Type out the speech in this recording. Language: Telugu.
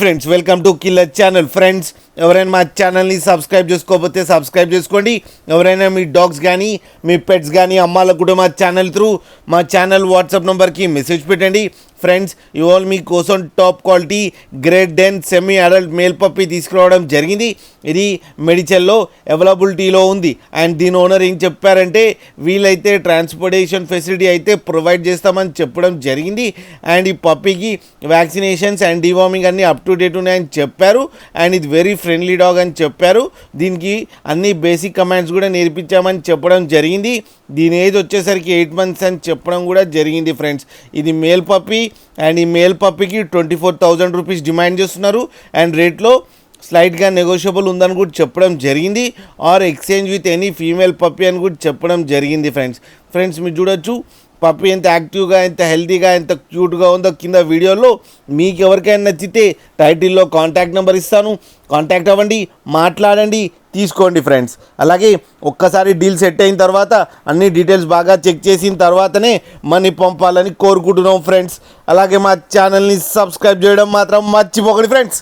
Friends welcome to killer channel. Friends ఎవరైనా మా ఛానల్ని సబ్స్క్రైబ్ చేసుకోకపోతే సబ్స్క్రైబ్ చేసుకోండి. ఎవరైనా మీ డాగ్స్ కానీ మీ పెట్స్ కానీ అమ్మాలకు కూడా మా ఛానల్ త్రూ మా ఛానల్ వాట్సాప్ నెంబర్కి మెసేజ్ పెట్టండి. ఫ్రెండ్స్ ఇవాళ మీకోసం top quality great 10 semi adult male puppy తీసుకురావడం జరిగింది. ఇది మెడిచెల్లో అవైలబిలిటీలో ఉంది. అండ్ దీని ఓనర్ ఏం చెప్పారంటే వీలైతే ట్రాన్స్పోర్టేషన్ ఫెసిలిటీ అయితే ప్రొవైడ్ చేస్తామని చెప్పడం జరిగింది. అండ్ ఈ పప్పీకి వ్యాక్సినేషన్స్ అండ్ డివార్మింగ్ అన్నీ అప్ టు డేట్ ఉన్నాయని చెప్పారు. అండ్ ఇది వెరీ ఫ్రెండ్లీ డాగ్ అని చెప్పారు. దీనికి అన్ని బేసిక్ కమాండ్స్ కూడా నేర్పించామని చెప్పడం జరిగింది. దీని ఏజ్ వచ్చేసరికి 8 months అని చెప్పడం కూడా జరిగింది. ఫ్రెండ్స్ ఇది మేల్ పప్పీ అండ్ ఈ మేల్ పప్పీకి 24,000 రూపీస్ డిమాండ్ చేస్తున్నారు. అండ్ రేట్లో స్లైట్గా నెగోషియబుల్ ఉందని కూడా చెప్పడం జరిగింది. Or exchange with any female puppy అని కూడా చెప్పడం జరిగింది. ఫ్రెండ్స్ మీరు చూడొచ్చు పప్పీ ఎంత యాక్టివ్గా, ఎంత హెల్తీగా, ఎంత క్యూట్గా ఉందో కింద వీడియోలో. మీకు ఎవరికైనా నచ్చితే టైటిల్లో కాంటాక్ట్ నెంబర్ ఇస్తాను, కాంటాక్ట్ అవ్వండి, మాట్లాడండి, తీసుకోండి. ఫ్రెండ్స్ అలాగే ఒక్కసారి డీల్ సెట్ అయిన తర్వాత అన్ని డీటెయిల్స్ బాగా చెక్ చేసిన తర్వాతనే మనీ పంపాలని కోరుకుంటున్నాం. ఫ్రెండ్స్ అలాగే మా ఛానల్ని సబ్స్క్రైబ్ చేయడం మాత్రం మర్చిపోకండి. ఫ్రెండ్స్